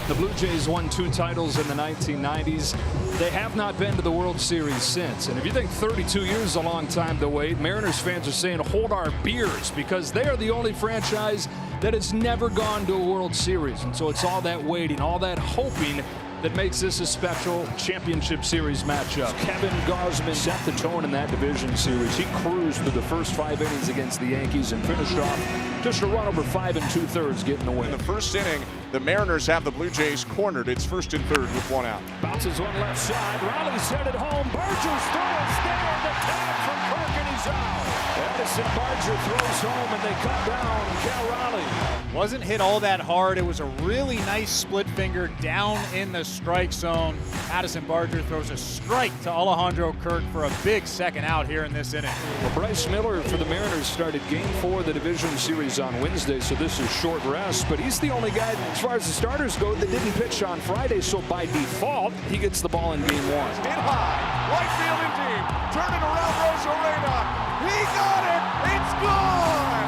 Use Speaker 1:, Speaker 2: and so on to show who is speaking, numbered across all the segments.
Speaker 1: The Blue Jays won 2 titles in the 1990s. They have not been to the World Series since. And if you think 32 years is a long time to wait, Mariners fans are saying hold our beers, because they are the only franchise that has never gone to a World Series. And so it's all that waiting, all that hoping that makes this a special championship series matchup. Kevin Gausman set the tone in that division series. He cruised through the first 5 innings against the Yankees and finished off just a run over 5 2/3, getting the win.
Speaker 2: In the first inning, the Mariners have the Blue Jays cornered. It's 1st and 3rd with 1 out.
Speaker 1: Bounces one left side. Riley sent it home. Barger's throwing down the tag from Kirk, and he's out. Addison Barger throws home, and they cut down Cal Raleigh.
Speaker 3: Wasn't hit all that hard. It was a really nice split finger down in the strike zone. Addison Barger throws a strike to Alejandro Kirk for a big second out here in this inning.
Speaker 1: Well, Bryce Miller for the Mariners started Game 4 of the division series on Wednesday, so this is short rest. But he's the only guy, as far as the starters go, that didn't pitch on Friday. So by default, he gets the ball in Game 1.
Speaker 2: Hit high, right field and deep. Turn it around, Rosarena. He got it. It's gone.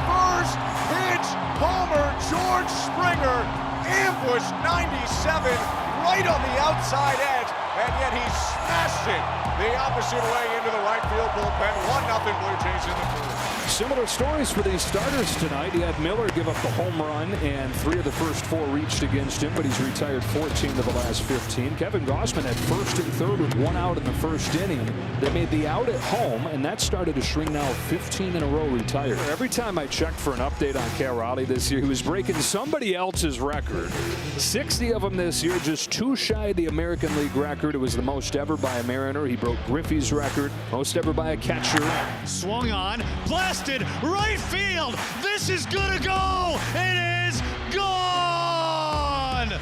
Speaker 2: First pitch, homer, George Springer. Ambush 97 right on the outside edge, and yet he smashed it the opposite way into the right field bullpen. 1-0 Blue Jays in the 4th.
Speaker 1: Similar stories for these starters tonight. You had Miller give up the home run, and 3 of the first 4 reached against him, but he's retired 14 of the last 15. Kevin Gausman had 1st and 3rd with 1 out in the 1st inning. They made the out at home, and that started to shrink. Now 15 in a row retired. Every time I checked for an update on Cal Raleigh this year, he was breaking somebody else's record. 60 of them this year, just 2 shy of the American League record. It was the most ever by a Mariner. He broke Griffey's record, most ever by a catcher.
Speaker 4: Swung on, blasted, right field. This is gonna go. It is gone.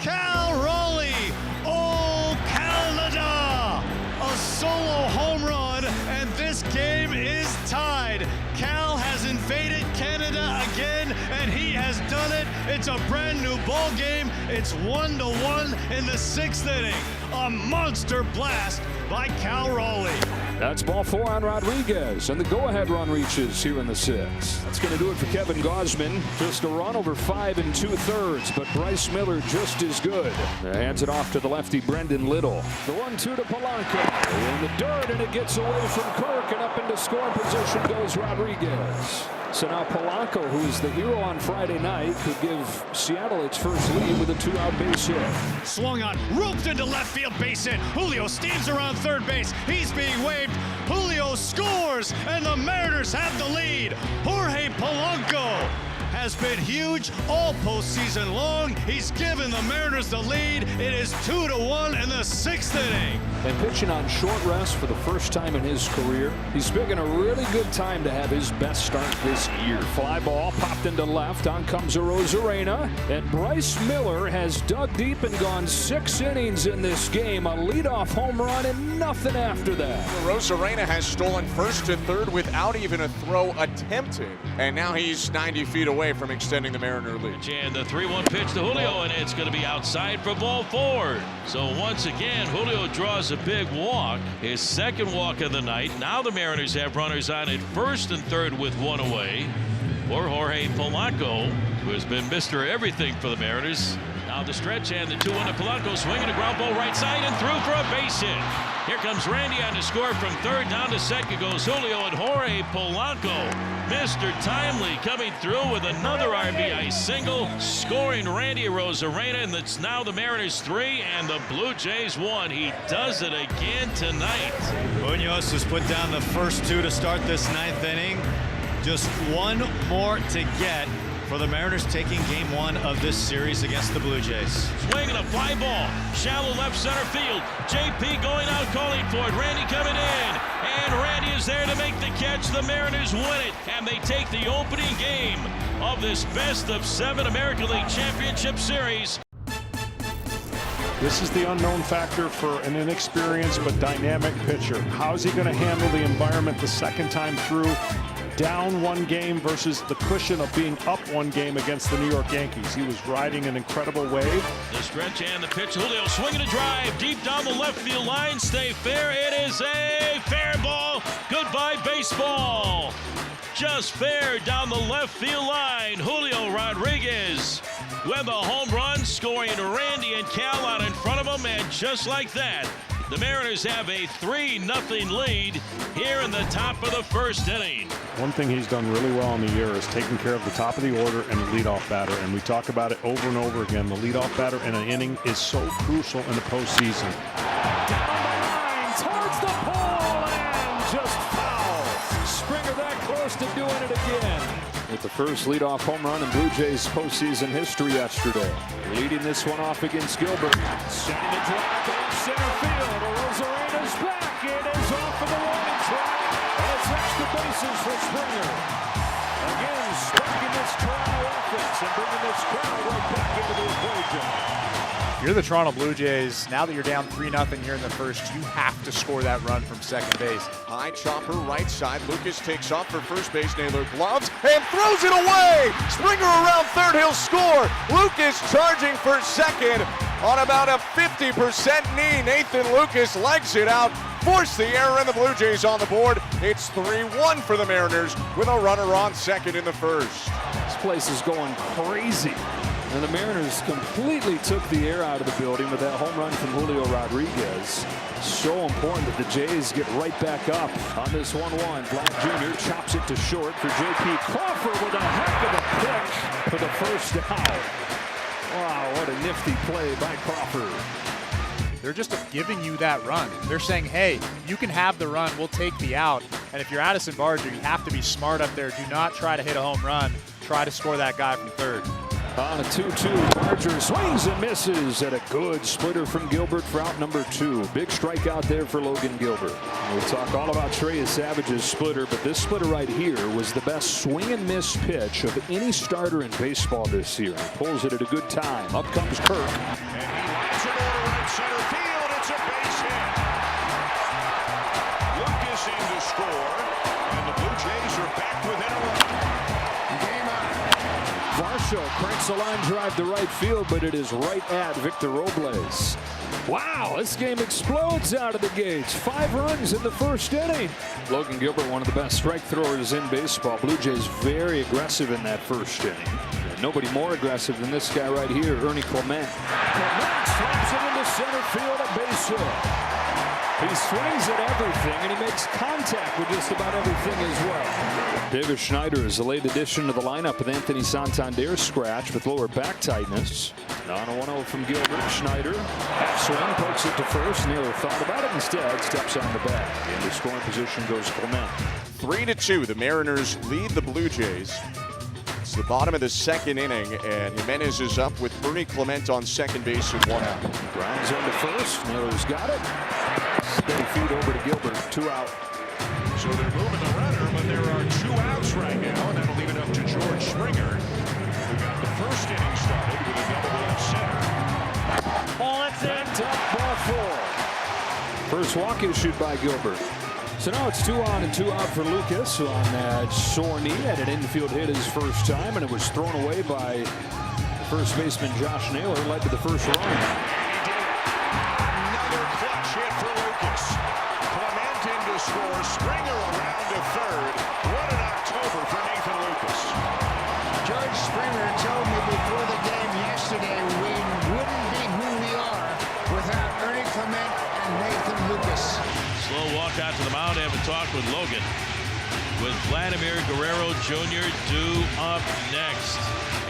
Speaker 4: Cal Raleigh, oh Canada, a solo home run, and this game is tied. Cal has invaded Canada again, and he has done it. It's a brand new ball game. It's 1-1 in the 6th inning. A monster blast by Cal Raleigh.
Speaker 1: That's ball 4 on Rodriguez, and the go-ahead run reaches here in the 6th. That's going to do it for Kevin Gausman. Just a run over 5 2/3, but Bryce Miller just as good. Hands it off to the lefty Brendan Little. The 1-2 to Polanco in the dirt, and it gets away from Kirk, and up into scoring position goes Rodriguez. So now Polanco, who is the hero on Friday night, could give Seattle its first lead with a 2-out base hit.
Speaker 4: Swung on, roped into left field, base hit. Julio steams around third base. He's being waved. Julio scores, and the Mariners have the lead. Jorge Polanco has been huge all postseason long. He's given the Mariners the lead. It is 2-1 in the 6th inning.
Speaker 1: And pitching on short rest for the first time in his career. He's picking a really good time to have his best start this year. Fly ball popped into left. On comes Rosarena. And Bryce Miller has dug deep and gone 6 innings in this game. A leadoff home run and nothing after that.
Speaker 2: Rosarena has stolen 1st and 3rd without even a throw attempted. And now he's 90 feet away from extending the Mariner lead.
Speaker 5: And the 3-1 pitch to Julio, and it's going to be outside for ball 4. So once again, Julio draws a big walk, his 2nd walk of the night. Now the Mariners have runners on at 1st and 3rd with 1 away for Jorge Polanco, who has been Mr. Everything for the Mariners. Now the stretch, and the 2-1 to Polanco, swinging a ground ball right side and through for a base hit. Here comes Randy on to score. From 3rd down to 2nd goes Julio, and Jorge Polanco, Mr. Timely, coming through with another RBI single, scoring Randy Rosarena, and it's now the Mariners 3 and the Blue Jays 1. He does it again tonight.
Speaker 4: Munoz has put down the first 2 to start this 9th inning. Just 1 more to get for the Mariners, taking Game 1 of this series against the Blue Jays.
Speaker 5: Swinging a fly ball, shallow left center field. JP going out, calling for it. Randy coming in, and Randy is there to make the catch. The Mariners win it, and they take the opening game of this best of 7 American League Championship Series.
Speaker 6: This is the unknown factor for an inexperienced but dynamic pitcher. How's he going to handle the environment the second time through? Down 1 game versus the cushion of being up 1 game against the New York Yankees. He was riding an incredible wave.
Speaker 5: The stretch and the pitch. Julio swinging a drive deep down the left field line. Stay fair. It is a fair ball. Goodbye baseball. Just fair down the left field line. Julio Rodriguez with a home run, scoring Randy and Cal out in front of him, and just like that, the Mariners have a 3-0 lead here in the top of the first inning.
Speaker 6: One thing he's done really well in the year is taking care of the top of the order and the leadoff batter, and we talk about it over and over again. The leadoff batter in an inning is so crucial in the postseason.
Speaker 1: Down the line, towards the pole, and just foul. Springer that close to doing it again. With the first leadoff home run in Blue Jays postseason history yesterday. Leading this one off against Gilbert. Sending a drive to center field. Rosarena's back. It is off of the warning track. And it's extra bases for Springer. Again, sparking this Toronto offense and bringing this crowd right back into the equation.
Speaker 3: You're the Toronto Blue Jays. Now that you're down 3-0 here in the first, you have to score that run from second base.
Speaker 2: High chopper right side. Lucas takes off for first base. Naylor gloves and throws it away. Springer around third. He'll score. Lucas charging for second on about a 50% knee. Nathan Lucas legs it out. Force the error, and the Blue Jays on the board. It's 3-1 for the Mariners with a runner on second in the first.
Speaker 1: This place is going crazy. And the Mariners completely took the air out of the building with that home run from Julio Rodriguez. So important that the Jays get right back up on this 1-1. Vlad Jr. chops it to short for J.P. Crawford with a heck of a pitch for the first out. Wow, what a nifty play by Crawford.
Speaker 3: They're just giving you that run. They're saying, hey, you can have the run, we'll take the out. And if you're Addison Barger, you have to be smart up there. Do not try to hit a home run. Try to score that guy from third.
Speaker 1: On a 2-2, Barger swings and misses at a good splitter from Gilbert for out number 2. Big strikeout there for Logan Gilbert. We'll talk all about Trey Savage's splitter, but this splitter right here was the best swing and miss pitch of any starter in baseball this year. He pulls it at a good time. Up comes Kirk.
Speaker 2: And he lines it over right center field. It's a base hit. Lucas in to score, and the Blue Jays are back within a run. Game on.
Speaker 1: Varsho cranks a line drive to right field, but it is right at Victor Robles. Wow, this game explodes out of the gates. 5 runs in the first inning. Logan Gilbert, one of the best strike throwers in baseball. Blue Jays very aggressive in that first inning. And nobody more aggressive than this guy right here, Ernie Clement. Clement slaps it into center field, a base hit. He swings at everything, and he makes contact with just about everything as well. Davis Schneider is a late addition to the lineup with Anthony Santander's scratch with lower back tightness. On a 1-0 from Gilbert, Schneider half swing, pokes it to first. Naylor thought about it instead, steps on the bat. In the scoring position goes Clement.
Speaker 2: 3-2, the Mariners lead the Blue Jays. It's the bottom of the second inning, and Jimenez is up with Ernie Clement on second base with 1 out.
Speaker 1: Grounds into first. Naylor's got it. Steady feed over to Gilbert. 2 out.
Speaker 2: So they're moving the runner, but there are 2 outs right now, and that'll leave it up to George Springer, who got the first inning started with a double in center.
Speaker 1: Oh, that's it. Ball 4. First walk issued by Gilbert. So now it's 2 on and 2 out for Lucas, who on that sore knee had an infield hit his first time, and it was thrown away by first baseman Josh Naylor, led to the first run.
Speaker 2: Another clutch hit for Lucas. Clement in to score. Springer around to third. What an October for Nathan Lucas.
Speaker 7: George Springer told me before the game yesterday we wouldn't be who we are without Ernie Clement and Nathan Lucas.
Speaker 5: Slow walk out to the mound, have a talk with Logan. With Vladimir Guerrero Jr. due up next.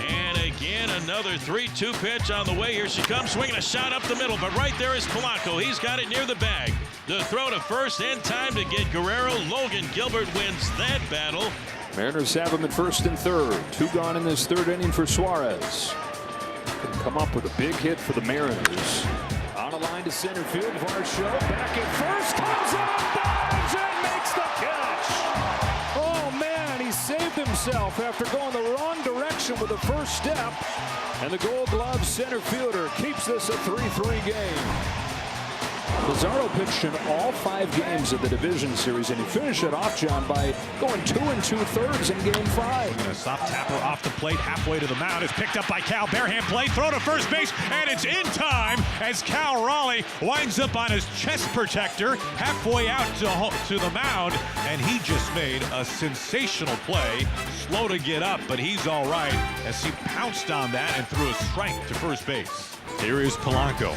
Speaker 5: And again, another 3-2 pitch on the way. Here she comes, swinging a shot up the middle, but right there is Polanco. He's got it near the bag. The throw to first in time to get Guerrero. Logan Gilbert wins that battle.
Speaker 1: Mariners have him at first and third. 2 gone in this third inning for Suarez. Could come up with a big hit for the Mariners. On a line to center field, Varsho back at first, comes up, dives, and makes the catch. Oh man, he saved himself after going the wrong direction with the first step. And the Gold Glove center fielder keeps this a 3-3 game. Lazaro pitched in all 5 games of the division series, and he finished it off, John, by going 2 2/3 in Game 5.
Speaker 4: A soft tapper off the plate, halfway to the mound. Is picked up by Cal. Barehand play, throw to first base, and it's in time as Cal Raleigh winds up on his chest protector halfway out to the mound, and he just made a sensational play. Slow to get up, but he's all right as he pounced on that and threw a strike to first base. Here is Polanco.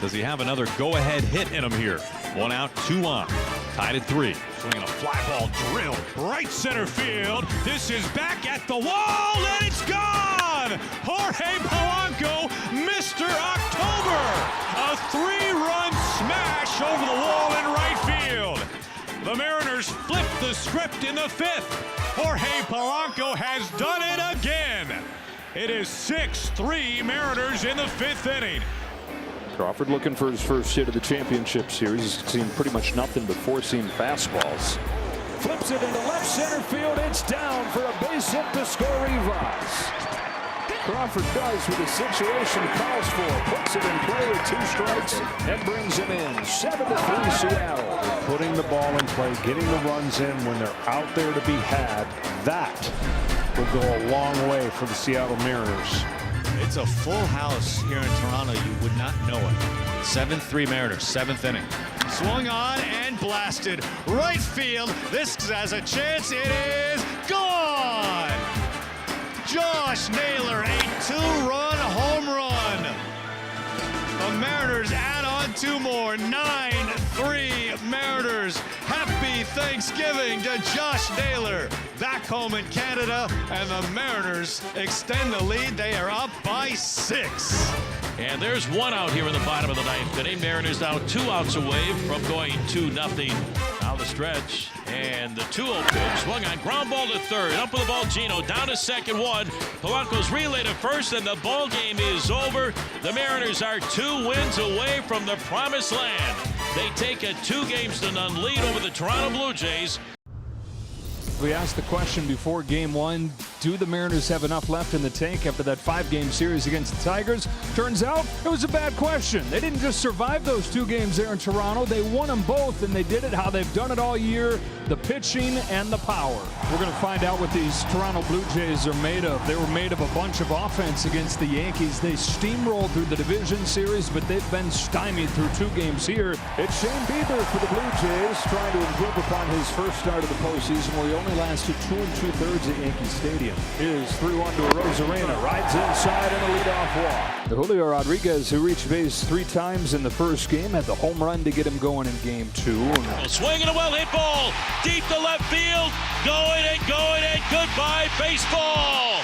Speaker 4: Does he have another go-ahead hit in him here? 1 out, 2 on. Tied at 3. Swinging a fly ball drill. Right center field. This is back at the wall, and it's gone! Jorge Polanco, Mr. October! A 3-run smash over the wall in right field. The Mariners flip the script in the 5th. Jorge Polanco has done it again. It is 6-3 Mariners in the 5th inning.
Speaker 1: Crawford looking for his first hit of the championship series. He's seen pretty much nothing but 4-seam fastballs. Flips it into left center field. It's down for a base hit to score Rivas. Crawford does what the situation calls for. Puts it in play with 2 strikes and brings him in. 7-3 Seattle.
Speaker 6: Putting the ball in play, getting the runs in when they're out there to be had. That will go a long way for the Seattle Mariners.
Speaker 4: It's a full house here in Toronto. You would not know it. 7-3 Mariners, 7th inning. Swung on and blasted. Right field. This has a chance. It is gone. Josh Naylor, a 2-run home run. The Mariners add on 2 more. 9-3 Mariners. Happy Thanksgiving to Josh Naylor. Back home in Canada, and the Mariners extend the lead. They are up by 6.
Speaker 5: And there's 1 out here in the bottom of the 9th inning. Mariners now 2 outs away from going 2-0 down the stretch. And the 2-0 pitch swung on, ground ball to third. Up with the ball, Gino down to second. 1. Polanco's relay to first, and the ball game is over. The Mariners are 2 wins away from the promised land. They take a 2-0 lead over the Toronto Blue Jays.
Speaker 1: We asked the question before Game 1, do the Mariners have enough left in the tank after that 5-game series against the Tigers? Turns out it was a bad question. They didn't just survive those 2 games there in Toronto. They won them both, and they did it how they've done it all year, the pitching and the power. We're going to find out what these Toronto Blue Jays are made of. They were made of a bunch of offense against the Yankees. They steamrolled through the division series, but they've been stymied through 2 games here. It's Shane Bieber for the Blue Jays, trying to improve upon his first start of the postseason, where he only lasted 2 2/3 at Yankee Stadium. Here's 3-1 to Arozarena. Rides inside and a leadoff walk. The Julio Rodriguez, who reached base 3 times in the first game, had the home run to get him going in Game 2.
Speaker 5: Swinging a well-hit ball deep to left field. Going and goodbye baseball.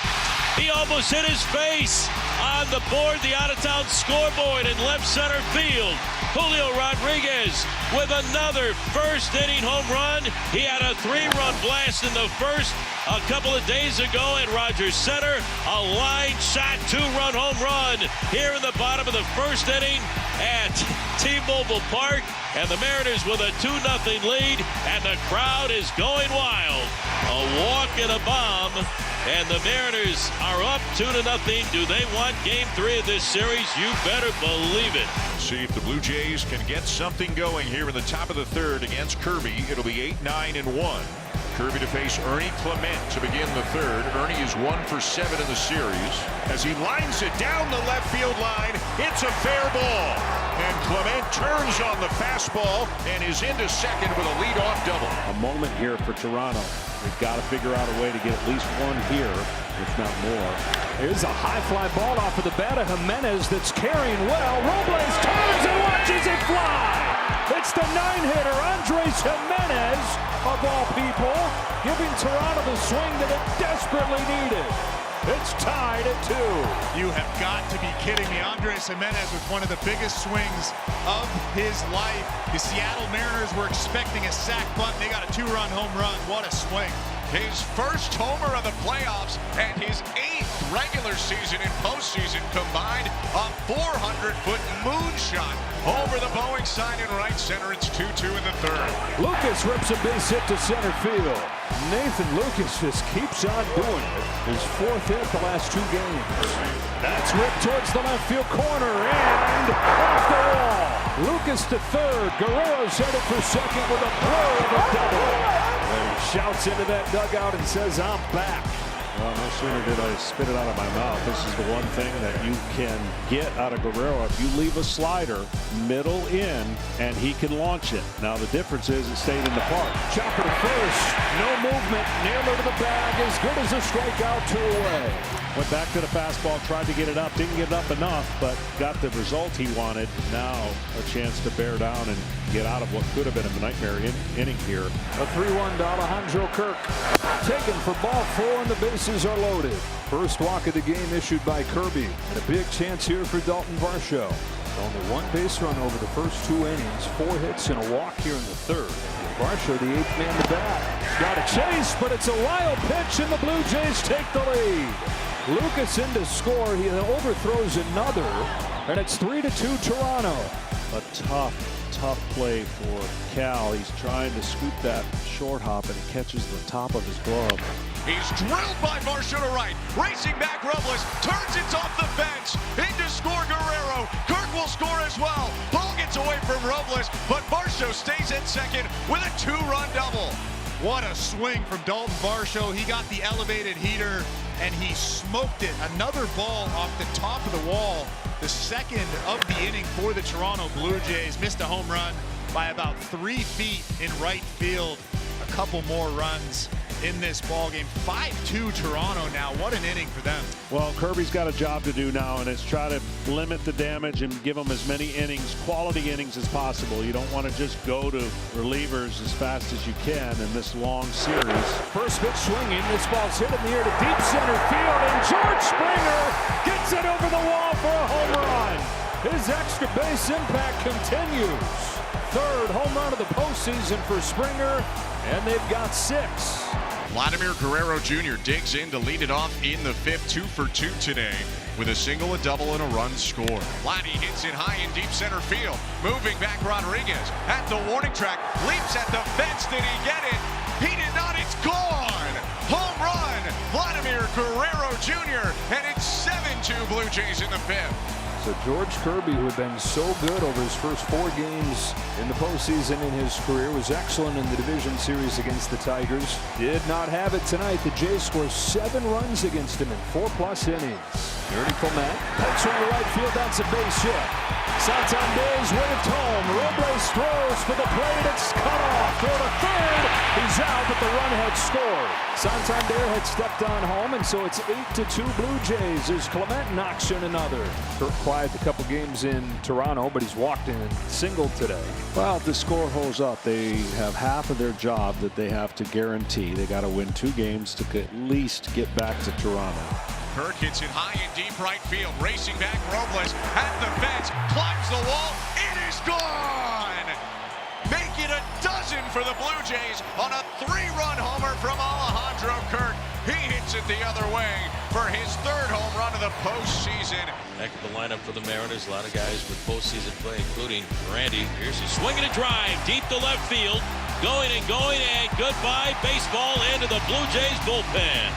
Speaker 5: He almost hit his face on the board, the out-of-town scoreboard in left center field. Julio Rodriguez with another first-inning home run. He had a 3-run blast in the first a couple of days ago at Rogers Center. A line shot 2-run home run here in the bottom of the first inning at T-Mobile Park. And the Mariners with a 2-0 lead, and the crowd is going wild. A walk and a bomb, and the Mariners are up 2-0. Do they want Game 3 of this series? You better believe it.
Speaker 8: See if the Blue Jays can get something going here in the top of the 3rd against Kirby. It'll be 8-9-1. Kirby to face Ernie Clement to begin the 3rd. Ernie is 1 for 7 in the series. As he lines it down the left field line, it's a fair ball. And Clement turns on the fastball and is into second with a leadoff double.
Speaker 6: A moment here for Toronto. They've got to figure out a way to get at least 1 here, if not more.
Speaker 1: Here's a high fly ball off of the bat of Jimenez that's carrying well. Robles turns and watches it fly. It's the 9-hitter, Andres Jimenez, of all people, giving Toronto the swing that it desperately needed. It's tied at 2.
Speaker 3: You have got to be kidding me. Andres Jimenez with one of the biggest swings of his life. The Seattle Mariners were expecting a sac bunt. They got a 2-run home run. What a swing.
Speaker 8: His first homer of the playoffs and his 8th regular season and postseason combined. A 400 300-foot moonshot over the Boeing sign in right center. It's 2-2 in the third.
Speaker 1: Lucas rips a base hit to center field. Nathan Lucas just keeps on doing it. His fourth hit the last 2 games. That's ripped towards the left field corner and off the wall. Lucas to third. Guerrero's headed for second with a blow of a double. And he shouts into that dugout and says, "I'm back."
Speaker 6: Well, no sooner did I spit it out of my mouth. This is the one thing that you can get out of Guerrero. If you leave a slider middle in, and he can launch it. Now the difference is it stayed in the park.
Speaker 1: Chopper to first. No movement. Naylor to the bag. As good as a strikeout, 2 away.
Speaker 6: Went back to the fastball, tried to get it up. Didn't get it up enough, but got the result he wanted. Now a chance to bear down and get out of what could have been a nightmare inning here.
Speaker 1: A 3-1 to Alejandro Kirk. Taken for ball 4 and the bases are loaded. First walk of the game issued by Kirby. And a big chance here for Dalton Varsho. Only 1 base run over the first 2 innings. 4 hits and a walk here in the third. Varsho, the 8th man to bat. Got a chase, but it's a wild pitch and the Blue Jays take the lead. Lucas in to score. He overthrows another, and it's 3-2 Toronto.
Speaker 6: A tough play for Cal. He's trying to scoop that short hop, and he catches the top of his glove.
Speaker 2: He's drilled by Varsho to right. Racing back Robles. Turns it off the fence. In to score Guerrero. Kirk will score as well. Ball gets away from Robles, but Varsho stays at second with a 2-run double.
Speaker 3: What a swing from Dalton Varsho. He got the elevated heater and he smoked it. Another ball off the top of the wall. The second of the inning for the Toronto Blue Jays. Missed a home run by about 3 feet in right field. A couple more runs in this ball game. 5-2 Toronto now. What an inning for them.
Speaker 6: Well, Kirby's got a job to do now, and it's try to limit the damage and give them as many innings, quality innings as possible. You don't want to just go to relievers as fast as you can in this long series.
Speaker 1: First pitch swinging. This ball's hit in the air to deep center field, and George Springer gets it over the wall for a home run. His extra base impact continues. 3rd home run of the postseason for Springer, and they've got 6.
Speaker 2: Vladimir Guerrero Jr. digs in to lead it off in the 5th, 2 for 2 today, with a single, a double, and a run scored. Vladdy hits it high in deep center field. Moving back Rodriguez at the warning track, leaps at the fence. Did he get it? He did not. It's gone. Home run, Vladimir Guerrero Jr. And it's 7-2 Blue Jays in the 5th.
Speaker 1: So George Kirby, who had been so good over his first 4 games in the postseason in his career, was excellent in the division series against the Tigers. Did not have it tonight. The Jays scored 7 runs against him in 4+ innings. Ernie Clement pokes from the right field. That's a base hit. Santander's waved home. Robles throws for the plate. It's cut off. Throw to third. He's out, but the run had scored. Santander had stepped on home, and so it's 8-2 Blue Jays as Clement knocks in another. Kirk quiet a couple games in Toronto, but he's walked in and singled today.
Speaker 6: Well, if the score holds up, they have half of their job that they have to guarantee. They got to win 2 games to at least get back to Toronto.
Speaker 2: Kirk hits it high in deep right field. Racing back Robles at the fence. Climbs the wall. It is gone. Make it a dozen for the Blue Jays on a 3-run homer from Alejandro Kirk. He hits it the other way for his 3rd home run of the postseason.
Speaker 5: Back at the lineup for the Mariners. A lot of guys with postseason play, including Randy. Here's a swing and a drive deep to left field. Going and goodbye baseball into the Blue Jays bullpen.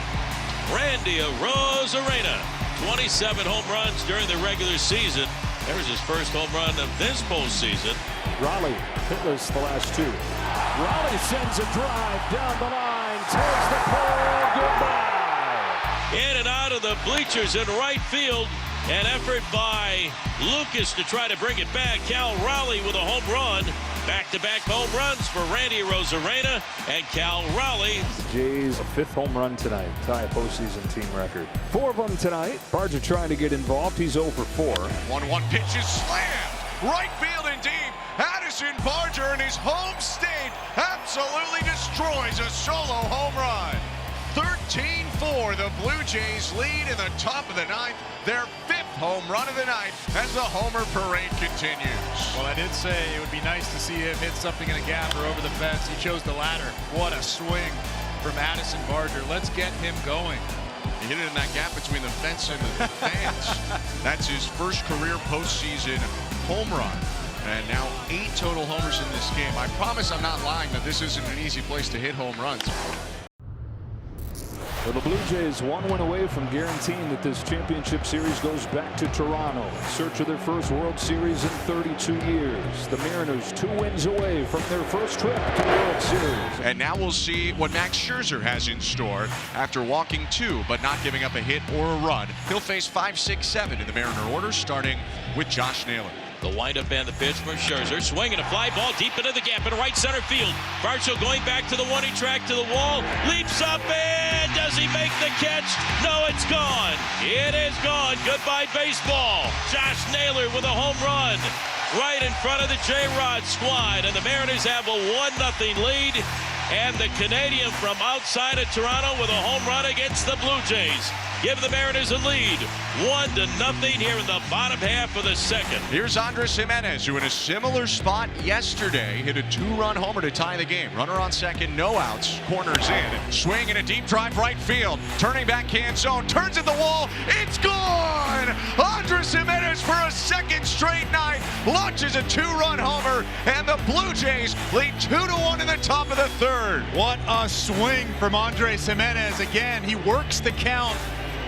Speaker 5: Randy Arozarena, 27 home runs during the regular season. There's his first home run of this postseason.
Speaker 1: Raleigh hitless the last 2. Raleigh sends a drive down the line, towards the pole, goodbye.
Speaker 5: In and out of the bleachers in right field. An effort by Lucas to try to bring it back. Cal Raleigh with a home run. Back-to-back home runs for Randy Arozarena and Cal Raleigh.
Speaker 1: The Jays, a 5th home run tonight, tie a postseason team record. 4 of them tonight. Barger trying to get involved. He's 0 for 4.
Speaker 2: 1-1 pitch is slammed. Right field and deep. Addison Barger in his home state absolutely destroys a solo home run. 13-4, the Blue Jays lead in the top of the 9th. Their 5th home run of the night as the homer parade continues.
Speaker 3: Well, I did say it would be nice to see him hit something in a gap or over the fence. He chose the latter. What a swing from Addison Barger. Let's get him going.
Speaker 2: He hit it in that gap between the fence and the fans.
Speaker 8: That's his first career postseason home run. And now 8 total homers in this game. I promise I'm not lying that this isn't an easy place to hit home runs.
Speaker 1: Well, the Blue Jays 1 win away from guaranteeing that this championship series goes back to Toronto in search of their first World Series in 32 years. The Mariners 2 wins away from their first trip to the World Series.
Speaker 8: And now we'll see what Max Scherzer has in store after walking 2 but not giving up a hit or a run. He'll face 5, 6, 7 in the Mariner order, starting with Josh Naylor.
Speaker 5: The windup and the pitch for Scherzer. Swinging a fly ball deep into the gap in right center field. Varsho going back to the one-he track to the wall. Leaps up and does he make the catch? No, it's gone. It is gone. Goodbye baseball. Josh Naylor with a home run right in front of the J-Rod squad. And the Mariners have a 1-0 lead. And the Canadian from outside of Toronto with a home run against the Blue Jays. Give the Mariners a lead, 1-0 here in the bottom half of the second.
Speaker 8: Here's Andres Jimenez, who in a similar spot yesterday hit a 2-run homer to tie the game. Runner on second, no outs, corners in. Swing and a deep drive right field. Turning backhand zone, turns at the wall. It's gone! Andres Jimenez for a second straight night launches a 2-run homer, and the Blue Jays lead 2-1 in the top of the third.
Speaker 3: What a swing from Andres Jimenez. Again, he works the count.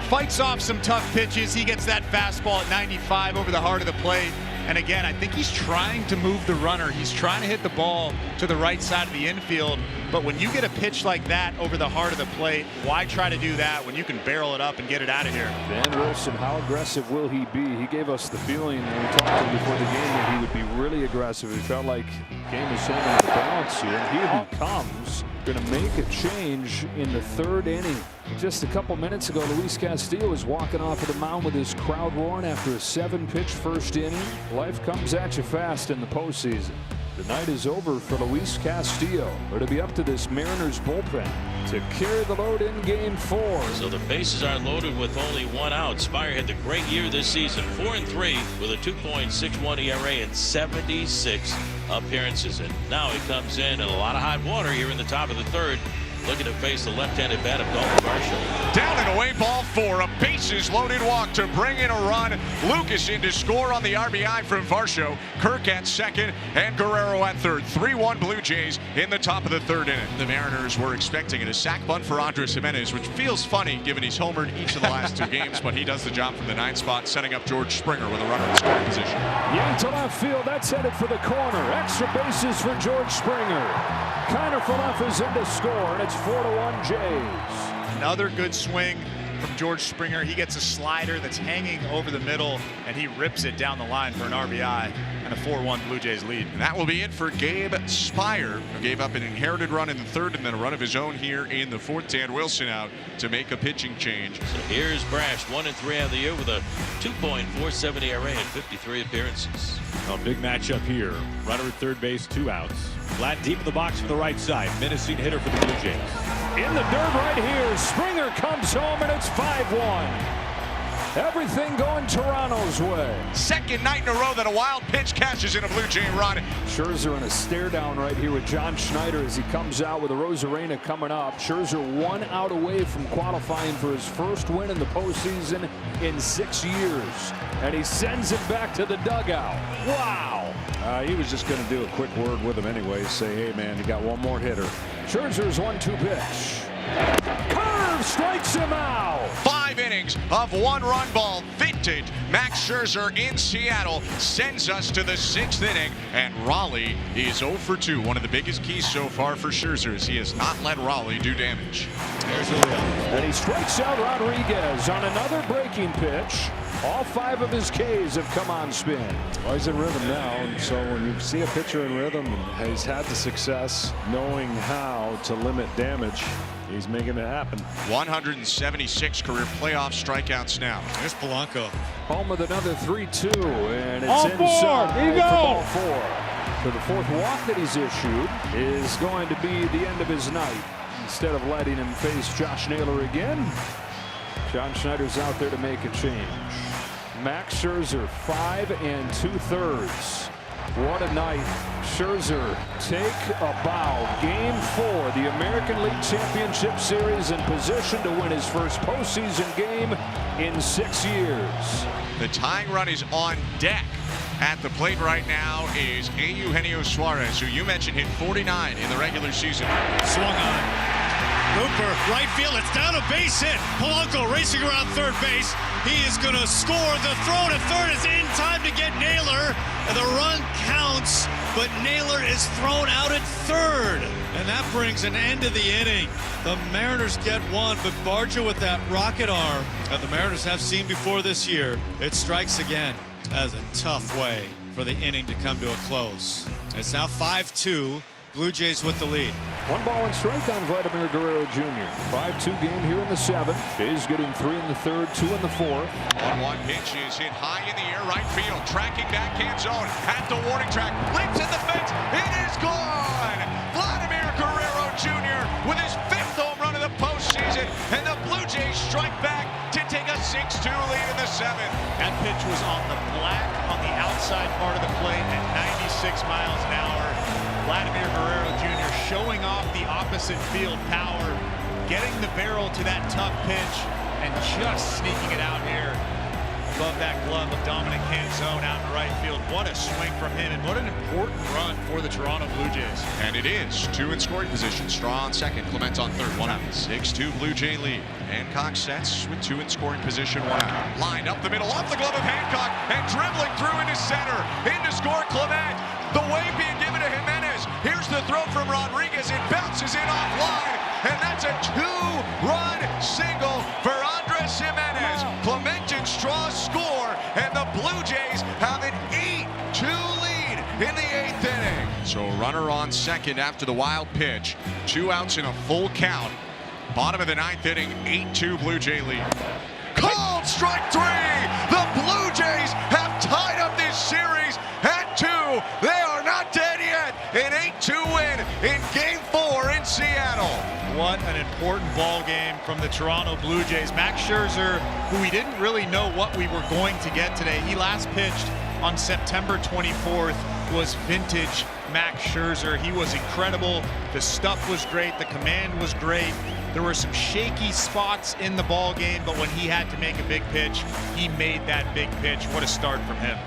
Speaker 3: Fights off some tough pitches. He gets that fastball at 95 over the heart of the plate. And again, I think he's trying to move the runner. He's trying to hit the ball to the right side of the infield. But when you get a pitch like that over the heart of the plate, why try to do that when you can barrel it up and get it out of here?
Speaker 1: Van Wilson, how aggressive will he be? He gave us the feeling when we talked to him before the game that he would be really aggressive. It felt like the game was hanging on the balance here. And here he comes, going to make a change in the third inning. Just a couple minutes ago, Luis Castillo was walking off of the mound with his crowd roaring after a 7-pitch first inning. Life comes at you fast in the postseason. The night is over for Luis Castillo. It'll be up to this Mariners bullpen to carry the load in Game 4.
Speaker 5: So the bases are loaded with only 1 out. Spire had the great year this season, 4-3 with a 2.61 ERA and 76 appearances. And now he comes in a lot of hot water here in the top of the third. Looking to face the left-handed bat of Dalton Varsho.
Speaker 8: Down and away, ball 4. A bases-loaded walk to bring in a run. Lucas in to score on the RBI from Varsho. Kirk at second and Guerrero at third. 3-1 Blue Jays in the top of the third inning. The Mariners were expecting it. A sac bunt for Andres Jimenez, which feels funny given he's homered each of the last 2 games, but he does the job from the 9th spot, setting up George Springer with a runner in scoring position.
Speaker 1: Yanked to left field. That's headed for the corner. Extra bases for George Springer. Kiner for left is in to score, and it's 4-1 Jays.
Speaker 3: Another good swing from George Springer. He gets a slider that's hanging over the middle, and he rips it down the line for an RBI and a 4-1 Blue Jays lead.
Speaker 8: And that will be it for Gabe Spire, who gave up an inherited run in the third and then a run of his own here in the fourth. Dan Wilson out to make a pitching change.
Speaker 5: So here's Brash, 1-3 on the year with a 2.47 ERA and 53 appearances.
Speaker 9: A big matchup here. Runner at third base, 2 outs. Flat deep in the box from the right side. Menacing hitter for the Blue Jays.
Speaker 1: In the dirt right here, Springer comes home, and it's 5-1. Everything going Toronto's way.
Speaker 8: Second night in a row that a wild pitch catches in a Blue Jay run.
Speaker 1: Scherzer in a stare down right here with John Schneider as he comes out with a Rosarena coming up. Scherzer 1 out away from qualifying for his first win in the postseason in 6 years. And he sends it back to the dugout. Wow.
Speaker 6: He was just going to do a quick word with him anyway. Say, hey, man, you got one more hitter.
Speaker 1: Scherzer's 1-2 pitch. Curve strikes him out.
Speaker 8: 5 innings of 1-run ball. Vintage Max Scherzer in Seattle sends us to the 6th inning, and Raleigh is 0 for 2. One of the biggest keys so far for Scherzer is he has not let Raleigh do damage.
Speaker 1: There's the wheel. And he strikes out Rodriguez on another breaking pitch. All 5 of his Ks have come on spin.
Speaker 6: Well, he's in rhythm now, and so when you see a pitcher in rhythm and he's had the success knowing how to limit damage, he's making it happen.
Speaker 8: 176 career playoff strikeouts now.
Speaker 3: There's Polanco.
Speaker 1: Home with another 3-2, and it's
Speaker 6: All
Speaker 1: inside
Speaker 6: 4. Here you
Speaker 1: for
Speaker 6: go.
Speaker 1: ball 4. So the 4th walk that he's issued is going to be the end of his night. Instead of letting him face Josh Naylor again, John Schneider's out there to make a change. Max Scherzer 5 2/3. What a night. Scherzer take a bow. Game 4, the American League Championship Series, in position to win his first postseason game in 6 years.
Speaker 8: The tying run is on deck. At the plate right now is Eugenio Suarez, who you mentioned hit 49 in the regular season.
Speaker 4: Swung on. Hooper, right field. It's down a base hit. Polanco racing around third base. He is going to score. The throw to third is in time to get Naylor. And the run counts, but Naylor is thrown out at third. And that brings an end to the inning. The Mariners get one, but Barja with that rocket arm that the Mariners have seen before this year, it strikes again. As a tough way for the inning to come to a close. It's now 5-2. Blue Jays with the lead.
Speaker 1: 1 ball and strike on Vladimir Guerrero Jr. 5-2 game here in the 7th. Jays getting 3 in the 3rd, 2 in the 4th.
Speaker 8: 1-1 pitch is hit high in the air, right field. Tracking backhand zone at the warning track. Leaps in the fence. It is gone. Vladimir Guerrero Jr. with his 5th home run of the postseason, and the Blue Jays strike back to take a 6-2 lead in the 7th.
Speaker 3: That pitch was on the black on the outside part of the plate at 96 miles an hour. Vladimir Guerrero Jr. showing off the opposite field power, getting the barrel to that tough pitch, and just sneaking it out here above that glove of Dominic Canzone out in right field. What a swing from him, and what an important run for the Toronto Blue Jays.
Speaker 8: And it is 2 in scoring position. Straw on second, Clement on third, 1 out. 6-2 Blue Jay lead. Hancock sets with 2 in scoring position, 1 out. Lined up the middle, off the glove of Hancock, and dribbling through into center. In to score Clement. The wave being given to Jimenez. Here's the throw from Rodriguez. It bounces in offline, and that's a 2-run single for Andres Jimenez. Clement and Straw score, and the Blue Jays have an 8-2 lead in the 8th inning. So runner on second after the wild pitch. 2 outs in a full count. Bottom of the 9th inning, 8-2 Blue Jay lead. Called strike 3. The Blue Jays have tied up this series at 2. They are not dead yet. An 8-2 win in Game 4 in Seattle.
Speaker 3: What an important ball game from the Toronto Blue Jays. Max Scherzer, who we didn't really know what we were going to get today. He last pitched on September 24th, was vintage Max Scherzer. He was incredible. The stuff was great. The command was great. There were some shaky spots in the ball game, but when he had to make a big pitch, he made that big pitch. What a start from him.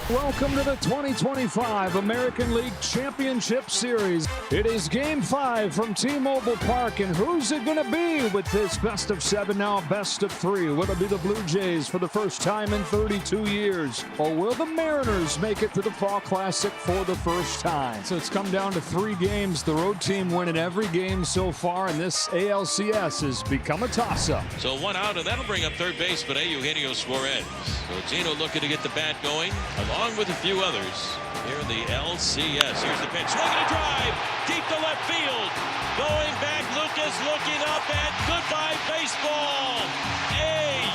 Speaker 1: Welcome to the 2025 American League Championship Series. It is Game 5 from T-Mobile Park, and who's it going to be with this best of 7, now best of 3? Will it be the Blue Jays for the first time in 32 years? Or will the Mariners make it to the Fall Classic for the first time? So it's come down to 3 games. The road team winning every game so far, and this ALCS has become a toss-up.
Speaker 5: So 1 out, and that'll bring up third baseman Eugenio Suarez. So Gino looking to get the bat going, along with a few others here in the LCS. Here's the pitch, swinging a drive deep to left field. Going back, Lucas looking up, and goodbye baseball.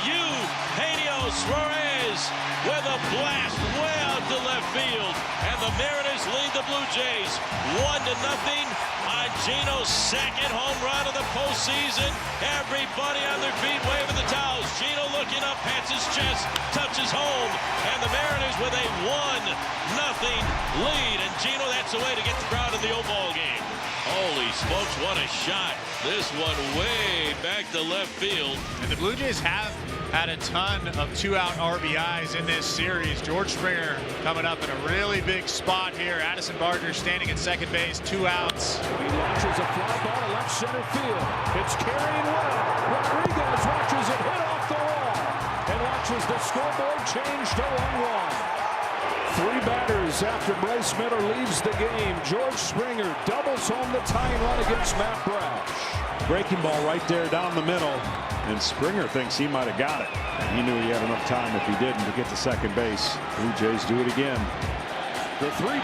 Speaker 5: Eugenio Suarez with a blast way out to left field, and the Mariners lead the Blue Jays 1-0 on Gino's 2nd home run of the postseason. Everybody on their feet waving the towels. Gino looking up, pats his chest, touches home, and the Mariners with a 1-0 lead. And Gino, that's the way to get the crowd in the O-ball game. Holy smokes, what a shot. This one way back to left field.
Speaker 3: And the Blue Jays have had a ton of 2-out RBIs in this series. George Springer coming up in a really big spot here. Addison Barger standing at second base, 2 outs.
Speaker 1: He launches a fly ball to left center field. It's carrying well. Rodriguez watches it hit off the wall and watches the scoreboard change to 1-1. 3 batters after Bryce Miller leaves the game. George Springer doubles home the tying run against Matt Brash.
Speaker 6: Breaking ball right there down the middle, and Springer thinks he might have got it. He knew he had enough time if he didn't to get to second base. Blue Jays do it again.
Speaker 1: The 3-2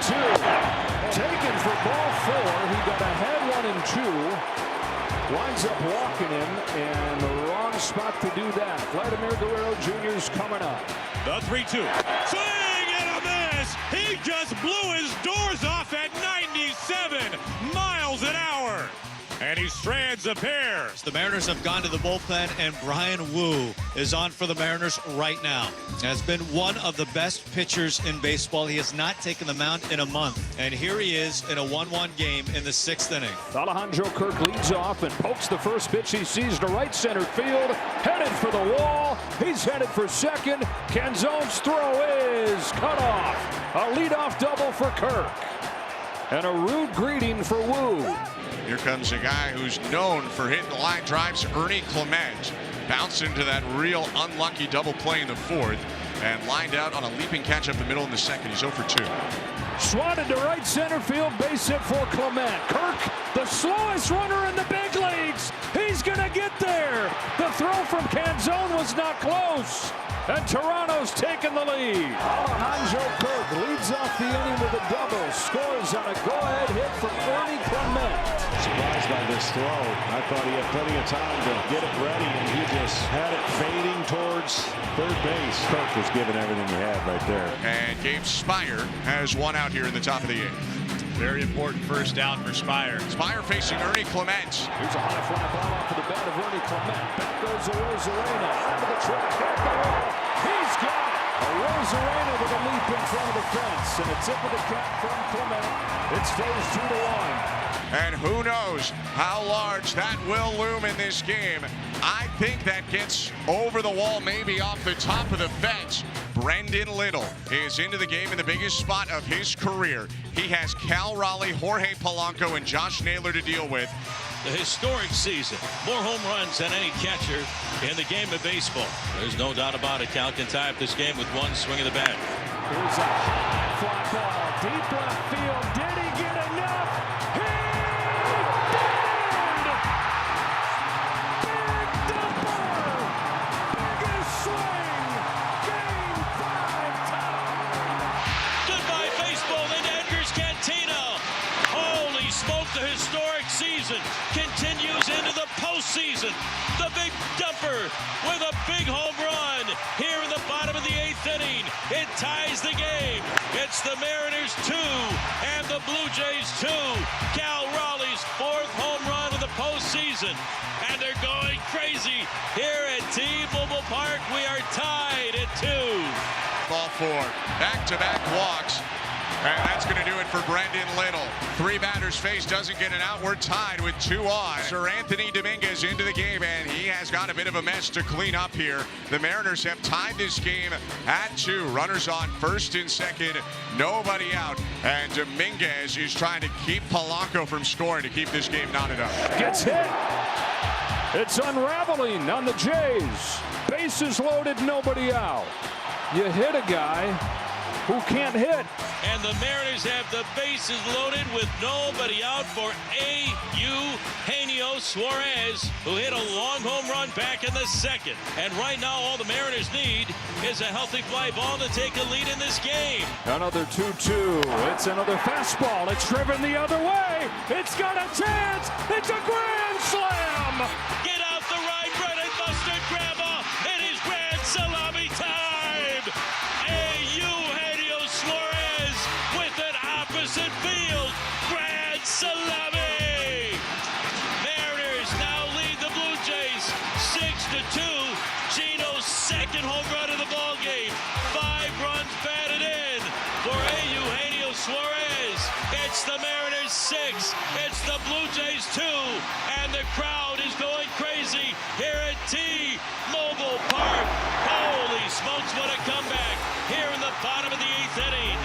Speaker 1: taken for ball 4. He got ahead 1-2. Winds up walking him, and the wrong spot to do that. Vladimir Guerrero Jr.'s coming up.
Speaker 4: The 3-2. Swing and a miss. He just blew his doors off at 97 miles an hour.
Speaker 9: And he strands a pair.
Speaker 4: The Mariners have gone to the bullpen, and Brian Wu is on for the Mariners right now. Has been one of the best pitchers in baseball. He has not taken the mound in a month. And here he is in a 1-1 game in the 6th inning.
Speaker 1: Alejandro Kirk leads off and pokes the first pitch he sees to right center field. Headed for the wall. He's headed for second. Canzone's throw is cut off. A leadoff double for Kirk. And a rude greeting for Wu.
Speaker 2: Here comes a guy who's known for hitting line drives, Ernie Clement. Bounced into that real unlucky double play in the 4th and lined out on a leaping catch up the middle in the 2nd. He's 0 for 2.
Speaker 1: Swatted to right center field, base hit for Clement. Kirk, the slowest runner in the big leagues. He's going to get there. The throw from Canzone was not close. And Toronto's taken the lead. Alejandro Kirk leads off the inning with a double. Scores on a go-ahead hit from Ernie Clement.
Speaker 6: Surprised by this throw. I thought he had plenty of time to get it ready, and he just had it fading towards third base. Kirk was giving everything he had right there.
Speaker 2: And Gabe Spire has one out here in the top of the 8th.
Speaker 3: Very important first down for Spire.
Speaker 2: Spire facing Ernie Clement.
Speaker 1: Here's a high fly ball off of the bat of Ernie Clement. Back goes Rosarena. Out of the track. Hit the wall. He's got it. Rosarena with a leap in front of the fence. And a tip of the cap from Clement. It stays 2-1.
Speaker 2: And who knows how large that will loom in this game. I think that gets over the wall, maybe off the top of the fence. Brendan Little is into the game in the biggest spot of his career. He has Cal Raleigh, Jorge Polanco, and Josh Naylor to deal with.
Speaker 5: The historic season. More home runs than any catcher in the game of baseball. There's no doubt about it. Cal can tie up this game with one swing of the bat.
Speaker 1: Here's a high fly ball. Deep left field. Did he get enough? He did! Big dumper! Biggest swing! Game 5 tie!
Speaker 5: Goodbye baseball in Edgar's Cantina. Holy smoke, the historic season continues into the postseason. The big dumper with a big home run here in the bottom of the 8th inning. It ties the game. It's the Mariners 2 and the Blue Jays 2. Cal Raleigh's 4th home run of the postseason. And they're going crazy here at T-Mobile Park. We are tied at 2.
Speaker 2: Ball 4. Back-to-back walks. And that's going to do it for Brendan Little. 3 batters faced, doesn't get an out. We're tied with 2 on. Sir Anthony Dominguez into the game, and he has got a bit of a mess to clean up here. The Mariners have tied this game at 2. Runners on first and second, nobody out. And Dominguez is trying to keep Polanco from scoring to keep this game knotted up.
Speaker 1: Gets hit. It's unraveling on the Jays. Bases loaded, nobody out. You hit a guy who can't hit.
Speaker 5: And the Mariners have the bases loaded with nobody out for Eugenio Suarez, who hit a long home run back in the 2nd. And right now, all the Mariners need is a healthy fly ball to take a lead in this game.
Speaker 1: Another 2-2. It's another fastball. It's driven the other way. It's got a chance. It's a grand slam.
Speaker 5: Get out the right, bread and mustard grandma. It is grand salami time. Eugenio Suarez with an opposite field grand salami. Mariners now lead the Blue Jays 6-2. Gino's 2nd home run of the ball game. 5 runs batted in for Eugenio Suarez. It's the Mariners 6. It's the Blue Jays 2. And the crowd is going crazy here at T-Mobile Park. Holy smokes, what a comeback here in the bottom of the 8th inning.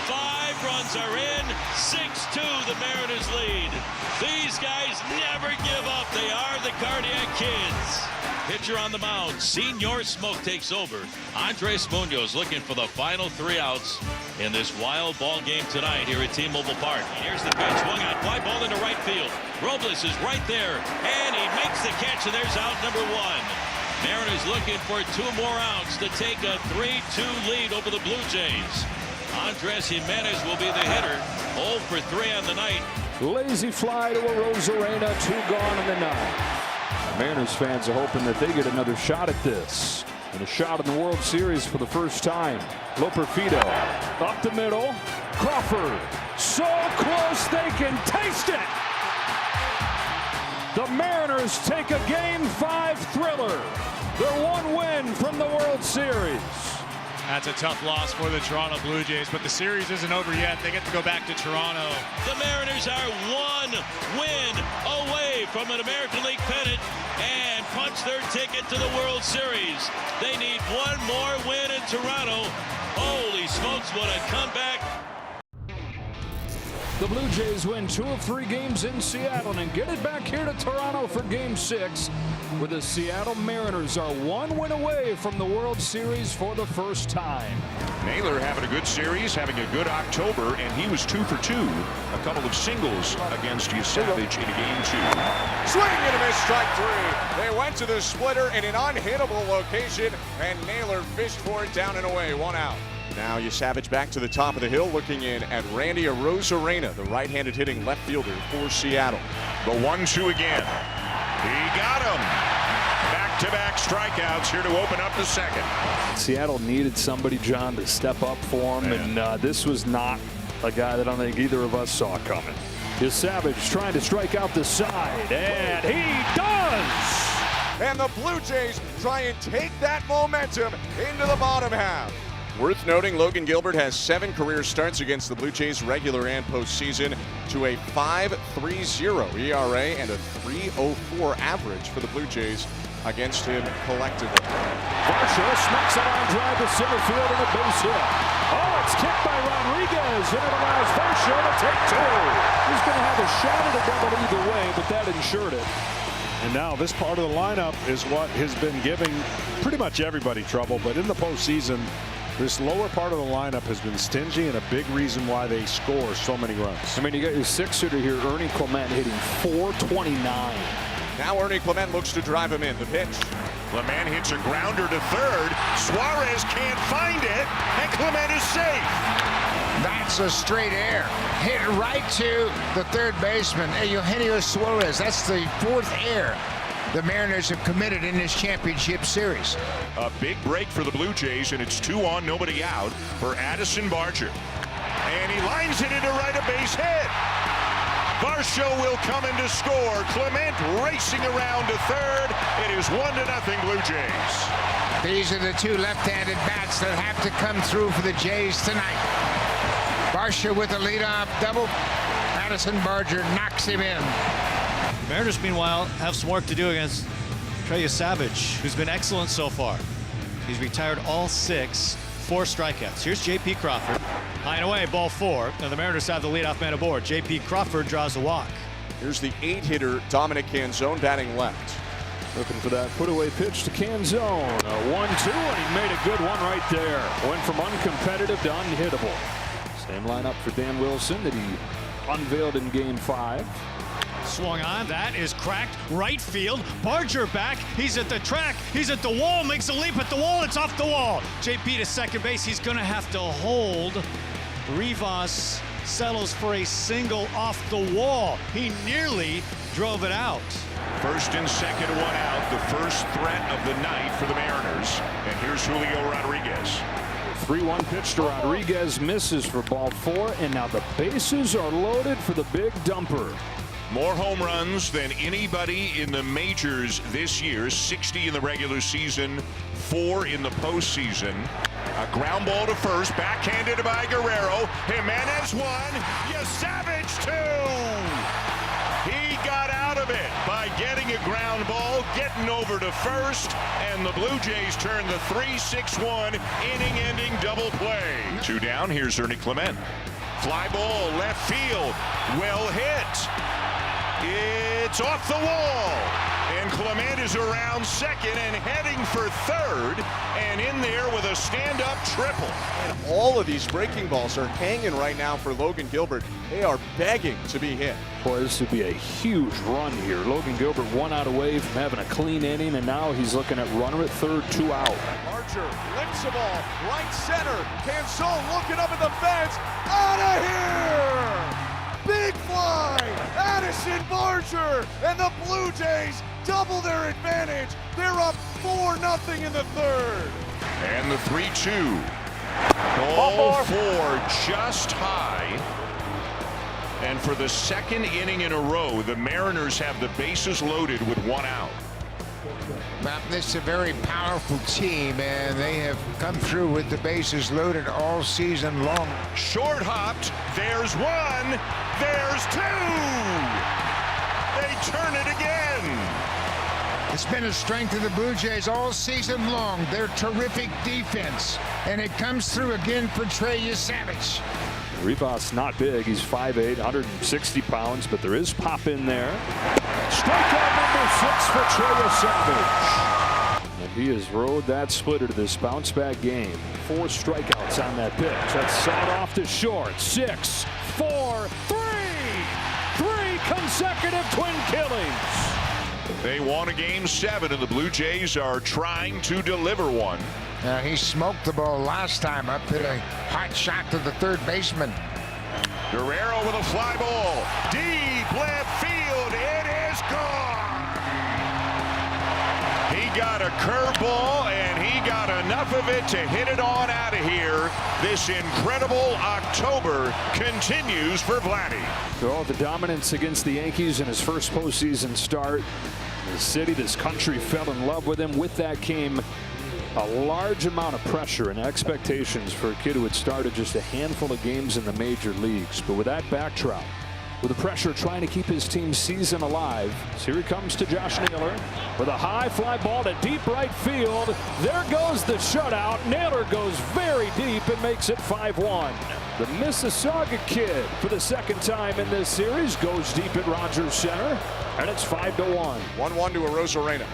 Speaker 5: 5 runs are in, 6-2 the Mariners lead. These guys never give up. They are the Cardiac Kids. Pitcher on the mound, Senor Smoke takes over. Andres Munoz looking for the final 3 outs in this wild ball game tonight here at T-Mobile Park. Here's the pitch, swung out, fly ball into right field. Robles is right there, and he makes the catch, and there's out number 1. Mariners looking for 2 more outs to take a 3-2 lead over the Blue Jays. Andres Jimenez will be the hitter. 0 for 3 on the night.
Speaker 1: Lazy fly to a Rosarena. 2 gone in the 9th. Mariners fans are hoping that they get another shot at this. And a shot in the World Series for the first time. Loperfido up the middle. Crawford so close they can taste it. The Mariners take a Game 5 thriller. Their one win from the World Series.
Speaker 3: That's a tough loss for the Toronto Blue Jays, but the series isn't over yet. They get to go back to Toronto.
Speaker 5: The Mariners are one win away from an American League pennant and punch their ticket to the World Series. They need one more win in Toronto. Holy smokes, what a comeback.
Speaker 1: The Blue Jays win 2 of 3 games in Seattle and get it back here to Toronto for Game 6, where the Seattle Mariners are one win away from the World Series for the first time.
Speaker 8: Naylor having a good series, having a good October, and he was 2 for 2. A couple of singles against Savage in Game 2.
Speaker 2: Swing and a miss, strike 3. They went to the splitter in an unhittable location, and Naylor fished for it down and away, 1 out. Now Savage back to the top of the hill, looking in at Randy Arozarena, the right-handed hitting left fielder for Seattle.
Speaker 8: The 1-2 again. He got him. Back-to-back strikeouts here to open up the second.
Speaker 1: Seattle needed somebody, John, to step up for him, and this was not a guy that I don't think either of us saw coming. Is Savage trying to strike out the side, and he does!
Speaker 2: And the Blue Jays try and take that momentum into the bottom half. Worth noting, Logan Gilbert has 7 career starts against the Blue Jays regular and postseason to a 5.30 ERA and a 3.04 average for the Blue Jays against him collectively.
Speaker 1: Varsho smacks a line drive to center field and a base hit. Oh, it's kicked by Rodriguez, and it allows Varsho to take 2. He's going to have a shot at a double either way, but that ensured it.
Speaker 6: And now this part of the lineup is what has been giving pretty much everybody trouble, but in the postseason, this lower part of the lineup has been stingy and a big reason why they score so many runs.
Speaker 1: I mean, you got your 6-hitter here, Ernie Clement, hitting .429.
Speaker 2: Now Ernie Clement looks to drive him in. The pitch.
Speaker 8: Clement hits a grounder to third. Suarez can't find it, and Clement is safe.
Speaker 7: That's a straight air. Hit right to the third baseman, Eugenio Suarez. That's the 4th air the Mariners have committed in this championship series.
Speaker 8: A big break for the Blue Jays, and it's 2 on, nobody out for Addison Barger. And he lines it into right, a base hit. Varsho will come in to score. Clement racing around to third. It is 1-0 Blue Jays.
Speaker 7: These are the 2 left-handed bats that have to come through for the Jays tonight. Varsho with a leadoff double. Addison Barger knocks him in.
Speaker 4: Mariners, meanwhile, have some work to do against Trey Savage, who's been excellent so far. He's retired all 6, 4 strikeouts. Here's J.P. Crawford. High and away, ball 4. Now the Mariners have the leadoff man aboard. J.P. Crawford draws a walk.
Speaker 2: Here's the 8-hitter Dominic Canzone batting left.
Speaker 1: Looking for that put-away pitch to Canzone. A 1-2, and he made a good one right there. Went from uncompetitive to unhittable. Same lineup for Dan Wilson that he unveiled in Game 5.
Speaker 4: Swung on, that is cracked, right field. Barger back, he's at the track, he's at the wall, makes a leap at the wall, it's off the wall. JP to second base, he's gonna have to hold. Rivas settles for a single off the wall. He nearly drove it out.
Speaker 8: First and second, 1 out. The first threat of the night for the Mariners. And here's Julio Rodriguez.
Speaker 1: 3-1 pitch to Rodriguez, misses for ball 4, and now the bases are loaded for the big dumper.
Speaker 8: More home runs than anybody in the majors this year. 60 in the regular season, 4 in the postseason. A ground ball to first, backhanded by Guerrero. Jimenez 1, Savage 2. He got out of it by getting a ground ball, getting over to first, and the Blue Jays turn the 3-6-1 inning-ending double play. 2 down, here's Ernie Clement. Fly ball, left field, well hit. It's off the wall, and Clement is around second and heading for third, and in there with a stand-up triple.
Speaker 2: And all of these breaking balls are hanging right now for Logan Gilbert. They are begging to be hit.
Speaker 1: Boy, this would be a huge run here. Logan Gilbert 1 out away from having a clean inning, and now he's looking at runner at third, 2 out.
Speaker 2: Archer lifts the ball, right center. Canzone looking up at the fence. Out of here! Big fly! Addison Barger and the Blue Jays double their advantage. They're up 4-0 in the third.
Speaker 8: And the 3-2. Ball 4 just high. And for the second inning in a row, the Mariners have the bases loaded with 1 out.
Speaker 7: Well, this is a very powerful team, and they have come through with the bases loaded all season long.
Speaker 8: Short hopped. There's 1. There's 2. They turn it again.
Speaker 7: It's been a strength of the Blue Jays all season long. Their terrific defense, and it comes through again for Trey Yesavage.
Speaker 1: Rivas not big. He's 5'8", 160 pounds, but there is pop in there. Strikeout number 6 for Trey Yesavage. And he has rode that splitter to this bounce-back game. 4 strikeouts on that pitch. That's sawed off to short. 6, 4, 3. 3 consecutive twin killings.
Speaker 8: They won a Game 7, and the Blue Jays are trying to deliver one.
Speaker 7: He smoked the ball last time up, hit a hot shot to the third baseman.
Speaker 8: Guerrero with a fly ball. Deep left field. It is gone. He got a curveball, and he got enough of it to hit it on out of here. This incredible October continues for Vladdy.
Speaker 1: Oh, the dominance against the Yankees in his first postseason start. The city, this country fell in love with him. With that came a large amount of pressure and expectations for a kid who had started just a handful of games in the major leagues. But with that backdrop, with the pressure trying to keep his team's season alive, so here he comes to Josh Naylor with a high fly ball to deep right field. There goes the shutout. Naylor goes very deep and makes it 5-1. The Mississauga kid, for the second time in this series, goes deep at Rogers Center, and it's 5-1.
Speaker 2: 1-1 to Arozarena.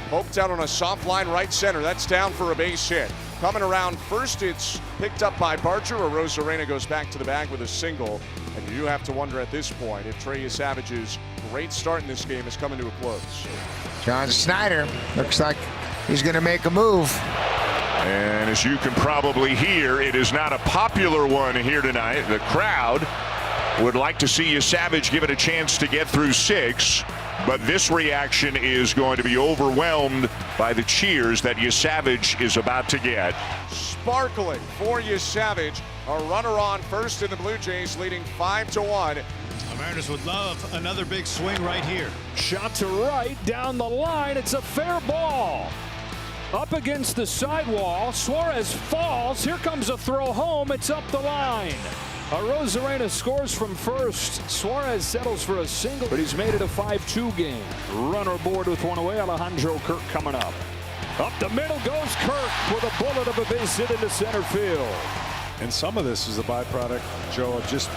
Speaker 2: Poked out on a soft line right center. That's down for a base hit. Coming around first, it's picked up by Barger. Arozarena goes back to the bag with a single. And you have to wonder at this point if Trey Yesavage's great start in this game is coming to a close.
Speaker 7: John Snyder looks like he's going to make a move.
Speaker 8: And as you can probably hear, it is not a popular one here tonight. The crowd would like to see Yesavage give it a chance to get through 6. But this reaction is going to be overwhelmed by the cheers that Yesavage is about to get.
Speaker 2: Sparkling for Yesavage. A runner on first, and the Blue Jays leading 5-1.
Speaker 4: The Mariners would love another big swing right here.
Speaker 1: Shot to right, down the line. It's a fair ball. Up against the sidewall. Suarez falls. Here comes a throw home. It's up the line. Arozarena scores from first. Suarez settles for a single, but he's made it a 5-2 game. Runner aboard with one away. Alejandro Kirk coming up. Up the middle goes Kirk with a bullet of a base hit into center field.
Speaker 6: And some of this is a byproduct, Joe, of just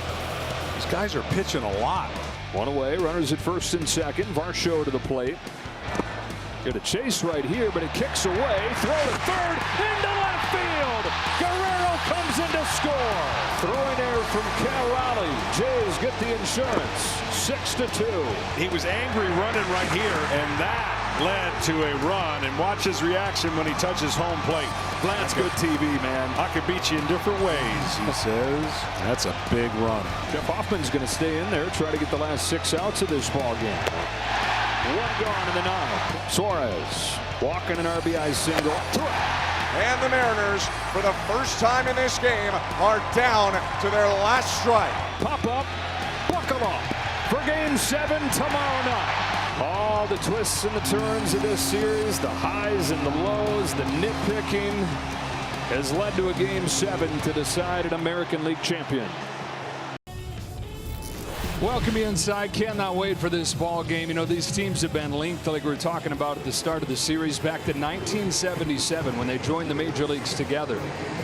Speaker 6: these guys are pitching a lot.
Speaker 1: One away, runners at first and second. Varsho to the plate. Get a chase right here, but it kicks away. Throw to third, into left field. Guerrero comes in to score. Throwing error from Cal Raleigh. Jays get the insurance. 6-2.
Speaker 6: He was angry running right here, and that led to a run. And watch his reaction when he touches home plate.
Speaker 1: That's good TV, man.
Speaker 6: I could beat you in different ways, he says. That's a big run.
Speaker 1: Jeff Hoffman's going to stay in there, try to get the last 6 outs of this ball game. 1 gone in the 9th. Suarez walking an RBI single.
Speaker 2: And the Mariners, for the first time in this game, are down to their last strike.
Speaker 1: Pop up, buckle up for Game 7 tomorrow night. All the twists and the turns of this series, the highs and the lows, the nitpicking, has led to a Game 7 to decide an American League champion. Welcome inside. Cannot wait for this ball game. You know, these teams have been linked, like we were talking about at the start of the series, back to 1977 when they joined the major leagues together.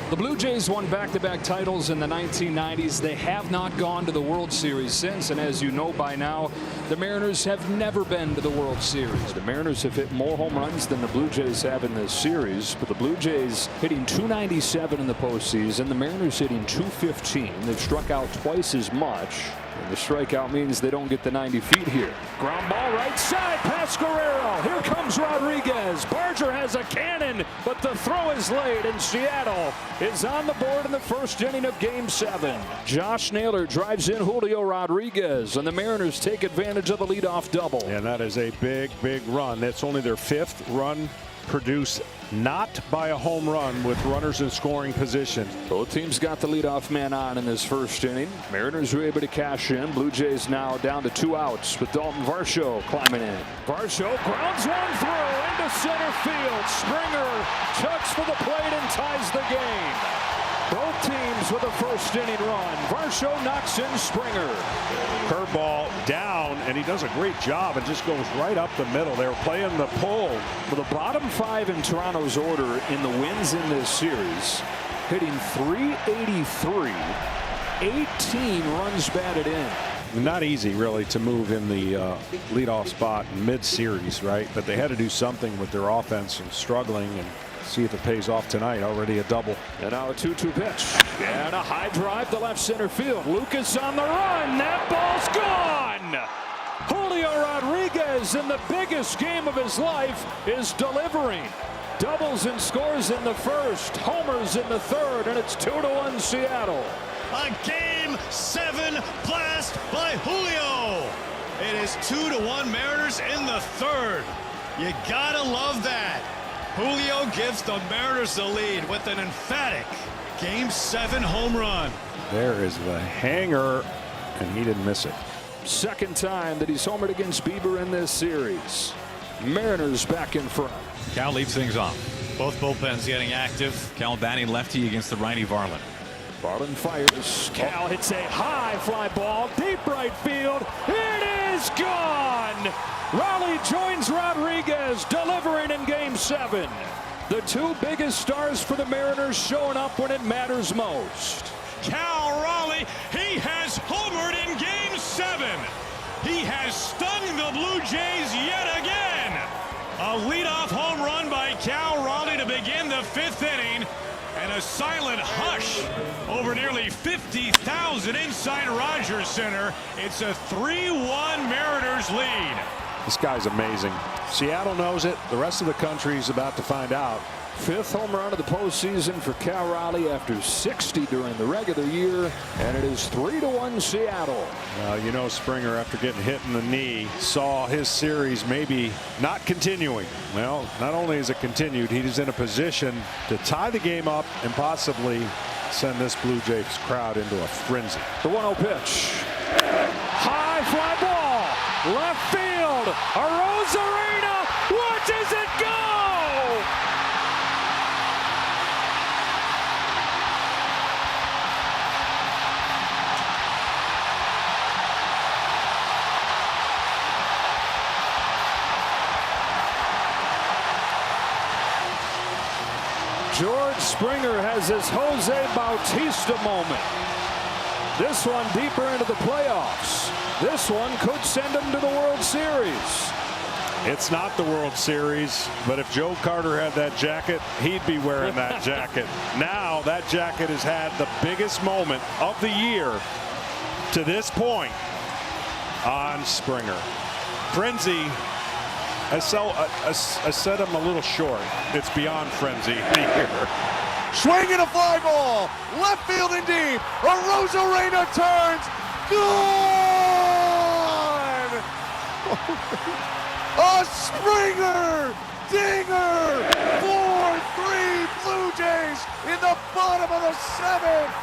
Speaker 1: The Blue Jays won back-to-back titles in the 1990s. They have not gone to the World Series since, and as you know by now, the Mariners have never been to the World Series. The Mariners have hit more home runs than the Blue Jays have in this series, but the Blue Jays hitting .297 in the postseason. The Mariners hitting .215. They've struck out twice as much. And the strikeout means they don't get the 90 feet here. Ground ball right side past Guerrero. Here comes Rodriguez. Barger has a cannon, but the throw is late, and Seattle is on the board in the first inning of Game 7. Josh Naylor drives in Julio Rodriguez, and the Mariners take advantage of the leadoff double.
Speaker 6: And that is a big, big run. That's only their 5th run produce not by a home run with runners in scoring position.
Speaker 1: Both teams got the leadoff man on in this first inning. Mariners were able to cash in. Blue Jays now down to 2 outs with Dalton Varsho climbing in. Varsho grounds one through into center field. Springer chucks for the plate and ties the game. Both teams with a first inning run. Varsho knocks in Springer.
Speaker 6: Curveball down, and he does a great job and just goes right up the middle. They were playing the pull.
Speaker 1: Well, the bottom 5 in Toronto's order in the wins in this series, hitting .383, 18 runs batted in.
Speaker 6: Not easy, really, to move in the leadoff spot mid-series, right? But they had to do something with their offense and struggling, and see if it pays off tonight. Already a double.
Speaker 1: And now a 2-2 pitch. And a high drive to left center field. Lucas on the run. That ball's gone. Julio Rodriguez, in the biggest game of his life, is delivering. Doubles and scores in the first, homers in the third, and it's 2-1 Seattle.
Speaker 4: A Game 7 blast by Julio. It is 2-1 Mariners in the third. You gotta love that. Julio gives the Mariners the lead with an emphatic Game 7 home run.
Speaker 6: There is the hanger, and he didn't miss it.
Speaker 1: Second time that he's homered against Bieber in this series. Mariners back in front.
Speaker 9: Cal leads things off.
Speaker 4: Both bullpens getting active.
Speaker 9: Cal batting lefty against the righty Varland.
Speaker 1: Varland fires. Cal hits a high fly ball, deep right field. It is gone. Raleigh joins Rodriguez, delivering in Game 7. The 2 biggest stars for the Mariners showing up when it matters most.
Speaker 4: Cal Raleigh, he has homered in Game 7. He has stung the Blue Jays yet again. A leadoff home run by Cal Raleigh to begin the 5th inning. And a silent hush over nearly 50,000 inside Rogers Center. It's a 3-1 Mariners lead.
Speaker 6: This guy's amazing. Seattle knows it. The rest of the country is about to find out.
Speaker 1: 5th home run of the postseason for Cal Raleigh after 60 during the regular year, and it is 3-1 Seattle.
Speaker 6: You know, Springer, after getting hit in the knee, saw his series maybe not continuing. Well, not only is it continued, he's in a position to tie the game up and possibly send this Blue Jays crowd into a frenzy.
Speaker 1: The 1-0 pitch. High fly ball, left field. Arozarena watches it go. George Springer has his Jose Bautista moment. This one deeper into the playoffs. This one could send him to the World Series.
Speaker 6: It's not the World Series, but if Joe Carter had that jacket, he'd be wearing that jacket. Now that jacket has had the biggest moment of the year to this point on Springer. Frenzy has set him a little short. It's beyond frenzy here.
Speaker 2: Swinging a fly ball, left field and deep. Arozarena turns, gone! A Springer dinger! 4-3 Blue Jays in the bottom of the 7th.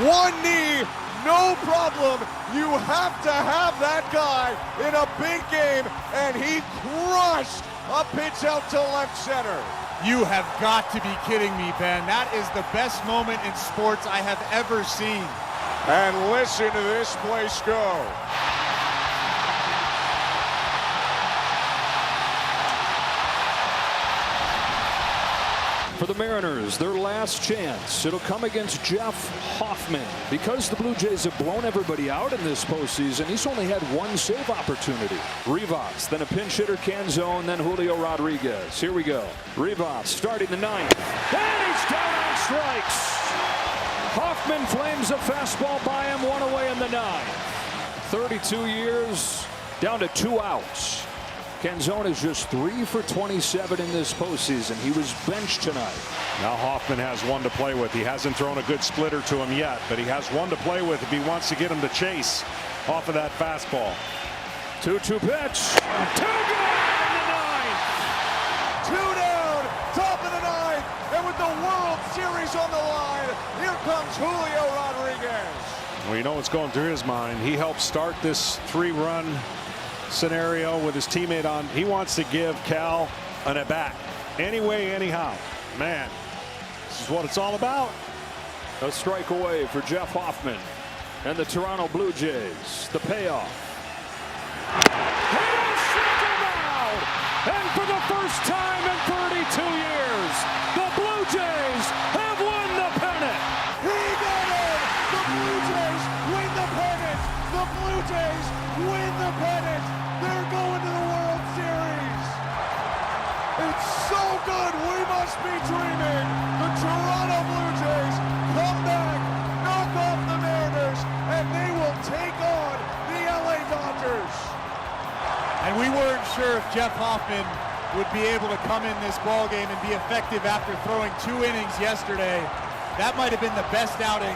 Speaker 2: One knee, no problem. You have to have that guy in a big game, and he crushed a pitch out to left center.
Speaker 3: You have got to be kidding me, Ben. That is the best moment in sports I have ever seen.
Speaker 2: And listen to this place go.
Speaker 1: For the Mariners, their last chance. It'll come against Jeff Hoffman. Because the Blue Jays have blown everybody out in this postseason, he's only had 1 save opportunity. Rivas, then a pinch hitter, Canzone, then Julio Rodriguez. Here we go. Rivas starting the 9th. And he's down on strikes. Hoffman flames a fastball by him, 1 away in the 9th. 32 years, down to 2 outs. Canzone is just 3 for 27 in this postseason. He was benched tonight.
Speaker 6: Now Hoffman has 1 to play with. He hasn't thrown a good splitter to him yet, but he has 1 to play with if he wants to get him to chase off of that fastball.
Speaker 1: 2-2 pitch. 2 gone in the 9th.
Speaker 2: 2 down. comes Julio Rodriguez.
Speaker 6: Well, you know what's going through his mind. He helped start this 3-run scenario with his teammate on. He wants to give Cal an at-bat. Anyway, anyhow. Man, this is what it's all about.
Speaker 1: A strike away for Jeff Hoffman and the Toronto Blue Jays. The payoff. He is stricken out! And for the first time in 32 years, the Blue Jays have won the pennant.
Speaker 2: He got it! The Blue Jays win the pennant! The Blue Jays win the pennant! They're going to the World Series! It's so good, we must be dreaming! The Toronto Blue Jays come back, knock off the Mariners, and they will take on the LA Dodgers!
Speaker 3: And we weren't sure if Jeff Hoffman would be able to come in this ballgame and be effective after throwing 2 innings yesterday. That might have been the best outing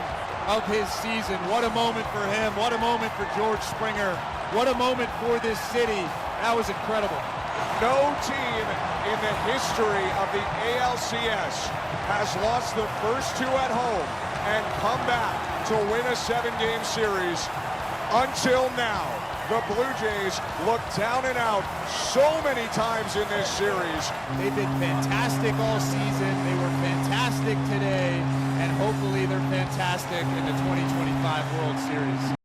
Speaker 3: of his season. What a moment for him. What a moment for George Springer. What a moment for this city. That was incredible.
Speaker 2: No team in the history of the ALCS has lost the first 2 at home and come back to win a 7-game series. Until now, the Blue Jays look down and out so many times in this series.
Speaker 3: They've been fantastic all season. They were fantastic today, and hopefully they're fantastic in the 2025 World Series.